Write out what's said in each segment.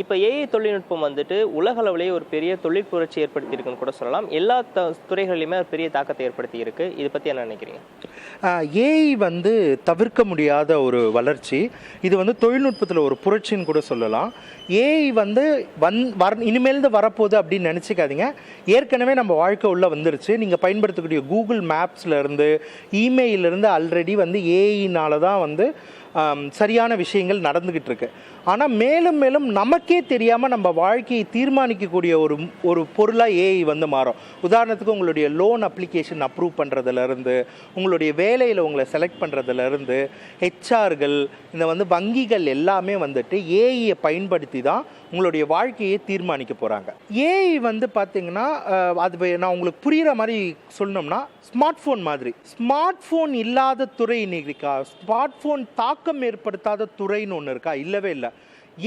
இப்போ ஏஐ தொழில்நுட்பம் வந்துட்டு உலக அளவிலேயே ஒரு பெரிய தொழில் புரட்சி ஏற்படுத்தியிருக்குன்னு கூட சொல்லலாம். எல்லா துறைகளிலுமே ஒரு பெரிய தாக்கத்தை ஏற்படுத்தி இருக்கு. இதை பற்றி என்ன நினைக்கிறீங்க? ஏஐ வந்து தவிர்க்க முடியாத ஒரு வளர்ச்சி. இது வந்து தொழில்நுட்பத்தில் ஒரு புரட்சின்னு கூட சொல்லலாம். ஏஐ வந்து இனிமேல்ந்து வரப்போகுது அப்படின்னு நினச்சிக்காதீங்க. ஏற்கனவே நம்ம வாழ்க்கை உள்ளே வந்துருச்சு. நீங்கள் பயன்படுத்தக்கூடிய கூகுள் மேப்ஸ்லேருந்து இமெயிலிருந்து ஆல்ரெடி வந்து ஏஐனால தான் வந்து சரியான விஷயங்கள் நடந்துக்கிட்டு இருக்கு. ஆனால் மேலும் மேலும் நமக்கே தெரியாமல் நம்ம வாழ்க்கையை தீர்மானிக்கக்கூடிய ஒரு பொருளாக ஏஐ வந்து மாறும். உதாரணத்துக்கு உங்களுடைய லோன் அப்ளிகேஷன் அப்ரூவ் பண்ணுறதுலேருந்து, உங்களுடைய வேலையில் உங்களை செலக்ட் பண்ணுறதுலேருந்து, ஹெச்ஆர்கள், இந்த வந்து வங்கிகள் எல்லாமே வந்துட்டு ஏஐயை பயன்படுத்தி தான் உங்களுடைய வாழ்க்கையை தீர்மானிக்க போகிறாங்க. ஏஐ வந்து பார்த்திங்கன்னா அது நான் உங்களுக்கு புரிகிற மாதிரி சொல்லணும்னா ஸ்மார்ட் ஃபோன் மாதிரி. ஸ்மார்ட் ஃபோன் இல்லாத துறை இன்னைக்கு இருக்கா? ஸ்மார்ட் ஃபோன் தாக்கம் ஏற்படுத்தாத துறைன்னு ஒன்று இருக்கா? இல்லவே இல்லை.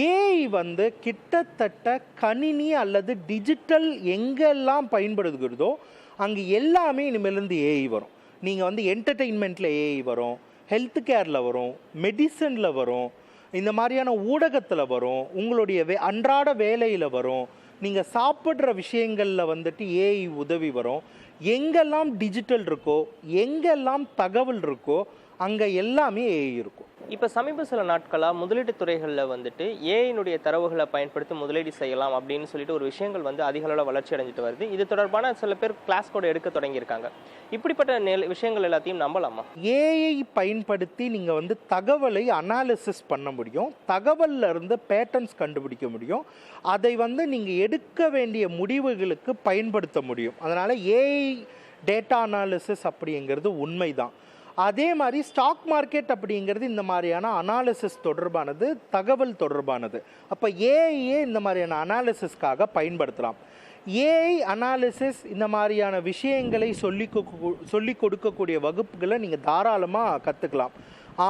ஏஐ வந்து கிட்டத்தட்ட கணினி அல்லது டிஜிட்டல் எங்கெல்லாம் பயன்படுகிறதோ அங்கே எல்லாமே இனிமேலேருந்து ஏஐ வரும். நீங்கள் வந்து என்டர்டெயின்மெண்ட்டில் ஏஐ வரும், ஹெல்த் கேரில் வரும், மெடிசனில் வரும், இந்த மாதிரியான ஊடகத்தில் வரும், உங்களுடைய அன்றாட வேலையில் வரும், நீங்கள் சாப்பிட்ற விஷயங்களில் வந்துட்டு ஏஐ உதவி வரும். எங்கெல்லாம் டிஜிட்டல் இருக்கோ, எங்கெல்லாம் தகவல் இருக்கோ அங்கே எல்லாமே ஏஐ இருக்கும். இப்போ சமீப சில நாட்களாக முதலீட்டு துறைகளில் வந்துட்டு ஏஐனுடைய தரவுகளை பயன்படுத்தி முதலீடு செய்யலாம் அப்படின்னு சொல்லிட்டு ஒரு விஷயங்கள் வந்து அதிக அளவில் வளர்ச்சி அடைஞ்சிட்டு வருது. இது தொடர்பான சில பேர் கிளாஸ் கூட எடுக்க தொடங்கியிருக்காங்க. இப்படிப்பட்ட விஷயங்கள் எல்லாத்தையும் நம்பலாமா? ஏஐ பயன்படுத்தி நீங்கள் வந்து தகவலை அனாலிசிஸ் பண்ண முடியும், தகவலில் இருந்து பேட்டர்ன்ஸ் கண்டுபிடிக்க முடியும், அதை வந்து நீங்கள் எடுக்க வேண்டிய முடிவுகளுக்கு பயன்படுத்த முடியும். அதனால் ஏஐ டேட்டா அனாலிசிஸ் அப்படிங்கிறது உண்மைதான். அதே மாதிரி ஸ்டாக் மார்க்கெட் அப்படிங்கிறது இந்த மாதிரியான அனாலிசிஸ் தொடர்பானது, தகவல் தொடர்பானது. அப்போ ஏஐயே இந்த மாதிரியான அனாலிசிஸ்க்காக பயன்படுத்தலாம். ஏஐ அனாலிசிஸ் இந்த மாதிரியான விஷயங்களை சொல்லி கொடுக்கக்கூடிய வகுப்புகளை நீங்கள் தாராளமாக கற்றுக்கலாம்.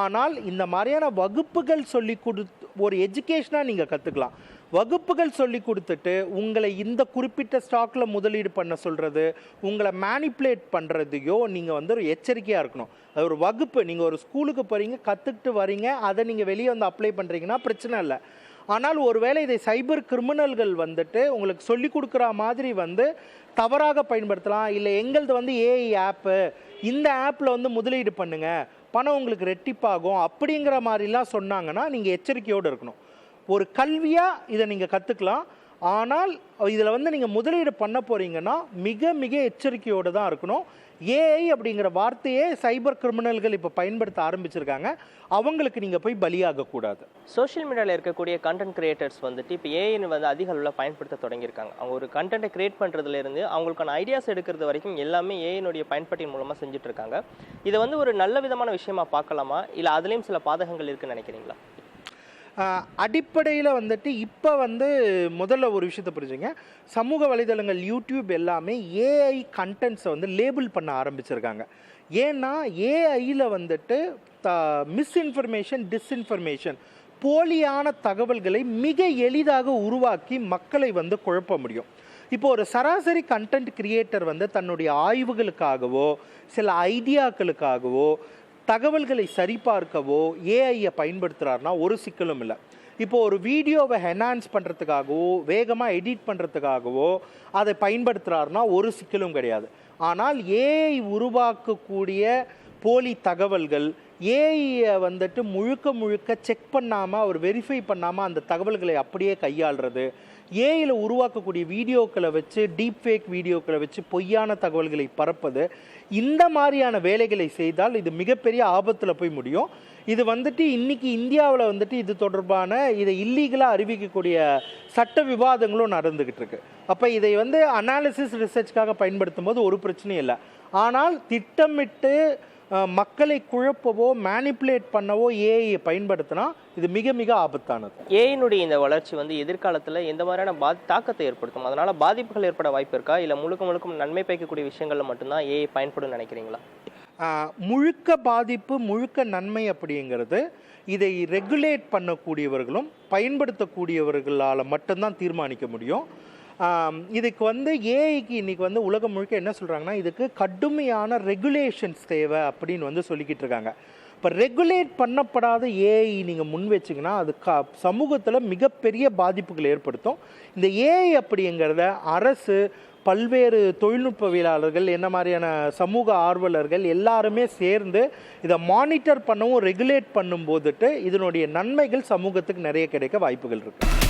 ஆனால் இந்த மாதிரியான வகுப்புகள் ஒரு எஜுகேஷனாக நீங்கள் கற்றுக்கலாம். வகுப்புகள் சொல்லி கொடுத்துட்டு உங்களை இந்த குறிப்பிட்ட ஸ்டாக்கில் முதலீடு பண்ண சொல்கிறது, உங்களை மேனிப்புலேட் பண்ணுறதையோ நீங்கள் வந்து ஒரு எச்சரிக்கையாக இருக்கணும். அது ஒரு வகுப்பு, நீங்கள் ஒரு ஸ்கூலுக்கு போகிறீங்க, கற்றுக்கிட்டு வரீங்க, அதை நீங்கள் வெளியே வந்து அப்ளை பண்ணுறீங்கன்னா பிரச்சனை இல்லை. ஆனால் ஒருவேளை இதை சைபர் கிரிமினல்கள் வந்துட்டு உங்களுக்கு சொல்லி கொடுக்குற மாதிரி வந்து தவறாக பயன்படுத்தலாம். இல்லை எங்களது வந்து ஏஐ ஆப்பு, இந்த ஆப்பில் வந்து முதலீடு பண்ணுங்கள், பணம் உங்களுக்கு ரெட்டிப்பாகும் அப்படிங்கிற மாதிரிலாம் சொன்னாங்கன்னா நீங்கள் எச்சரிக்கையோடு இருக்கணும். ஒரு கல்வியாக இதை நீங்கள் கற்றுக்கலாம். ஆனால் இதில் வந்து நீங்கள் முதலீடு பண்ண போகிறீங்கன்னா மிக மிக எச்சரிக்கையோடு தான் இருக்கணும். ஏஐ அப்படிங்கிற வார்த்தையே சைபர் கிரிமினல்கள் இப்போ பயன்படுத்த ஆரம்பிச்சிருக்காங்க. அவங்களுக்கு நீங்கள் போய் பலியாகக்கூடாது. சோஷியல் மீடியாவில் இருக்கக்கூடிய கண்டென்ட் கிரியேட்டர்ஸ் வந்துட்டு இப்போ ஏஐன்னு வந்து அதிக அளவில் பயன்படுத்த தொடங்கியிருக்காங்க. அவங்க ஒரு கண்டென்ட்டை கிரியேட் பண்ணுறதுலேருந்து அவங்களுக்கான ஐடியாஸ் எடுக்கிறது வரைக்கும் எல்லாமே ஏஐனுடைய பயன்பாட்டின் மூலமாக செஞ்சுட்டு இருக்காங்க. இதை வந்து ஒரு நல்ல விதமான விஷயமா பார்க்கலாமா, இல்லை அதுலேயும் சில பாதகங்கள் இருக்குன்னு நினைக்கிறீங்களா? அடிப்படையில் வந்துட்டு இப்போ வந்து முதல்ல ஒரு விஷயத்தை புரிஞ்சுங்க. சமூக வலைதளங்கள், யூடியூப் எல்லாமே ஏஐ கண்டென்ட்ஸை வந்து லேபிள் பண்ண ஆரம்பிச்சிருக்காங்க. ஏன்னா ஏஐயில் வந்துட்டு மிஸ்இன்ஃபர்மேஷன், டிஸ்இன்ஃபர்மேஷன், போலியான தகவல்களை மிக எளிதாக உருவாக்கி மக்களை வந்து குழப்ப முடியும். இப்போ ஒரு சராசரி கண்டென்ட் கிரியேட்டர் வந்து தன்னுடைய ஆய்வுகளுக்காகவோ சில ஐடியாக்களுக்காகவோ தகவல்களை சரிபார்க்கவோ ஏஐயை பயன்படுத்துகிறாருன்னா ஒரு சிக்கலும் இல்லை. இப்போது ஒரு வீடியோவை என்ஹான்ஸ் பண்ணுறதுக்காகவோ வேகமாக எடிட் பண்ணுறதுக்காகவோ அதை பயன்படுத்துகிறாருன்னா ஒரு சிக்கலும் கிடையாது. ஆனால் ஏஐ உருவாக்கக்கூடிய போலி தகவல்கள், ஏஐயை வந்துட்டு முழுக்க செக் பண்ணாமல், அவர் வெரிஃபை பண்ணாமல் அந்த தகவல்களை அப்படியே கையாளுறது, ஏஐயில் உருவாக்கக்கூடிய வீடியோக்களை வச்சு, டீப் ஃபேக் வீடியோக்களை வச்சு பொய்யான தகவல்களை பரப்பது, இந்த மாதிரியான வேலைகளை செய்தால் இது மிகப்பெரிய ஆபத்தில் போய் முடியும். இது வந்துட்டு இன்றைக்கி இந்தியாவில் வந்துட்டு இது தொடர்பான இதை இல்லீகலாக அறிவிக்கக்கூடிய சட்ட விவாதங்களும் நடந்துக்கிட்டு இருக்கு. அப்போ இதை வந்து அனாலிசிஸ் ரிசர்ச்காக பயன்படுத்தும் போது ஒரு பிரச்சனையும் இல்லை. ஆனால் திட்டமிட்டு மக்களை குழப்பவோ மேனிப்புலேட் பண்ணவோ ஏஐயை பயன்படுத்தினா இது மிக மிக ஆபத்தானது. ஏஐனுடைய இந்த வளர்ச்சி வந்து எதிர்காலத்தில் எந்த மாதிரியான தாக்கத்தை ஏற்படுத்தும்? அதனால் பாதிப்புகள் ஏற்பட வாய்ப்பு இருக்கா, இல்லை முழுக்க நன்மை பயக்கக்கூடிய விஷயங்களில் மட்டும்தான் ஏஐ பயன்படும் நினைக்கிறீங்களா? முழுக்க பாதிப்பு முழுக்க நன்மை அப்படிங்கிறது இதை ரெகுலேட் பண்ணக்கூடியவர்களும் பயன்படுத்தக்கூடியவர்களால் மட்டும்தான் தீர்மானிக்க முடியும். இதுக்கு வந்து ஏஐக்கு இன்றைக்கி வந்து உலகம் முழுக்க என்ன சொல்கிறாங்கன்னா, இதுக்கு கடுமையான ரெகுலேஷன்ஸ் தேவை அப்படின்னு வந்து சொல்லிக்கிட்டு இருக்காங்க. இப்போ ரெகுலேட் பண்ணப்படாத ஏஐ நீங்கள் முன் வச்சிங்கன்னா அது சமூகத்தில் மிகப்பெரிய பாதிப்புகள் ஏற்படுத்தும். இந்த ஏஐ அப்படிங்கிறத அரசு, பல்வேறு தொழில்நுட்பவியலாளர்கள், என்ன மாதிரியான சமூக ஆர்வலர்கள் எல்லாருமே சேர்ந்து இதை மானிட்டர் பண்ணவும் ரெகுலேட் பண்ணும்போதுட்டு இதனுடைய நன்மைகள் சமூகத்துக்கு நிறைய கிடைக்க வாய்ப்புகள் இருக்குது.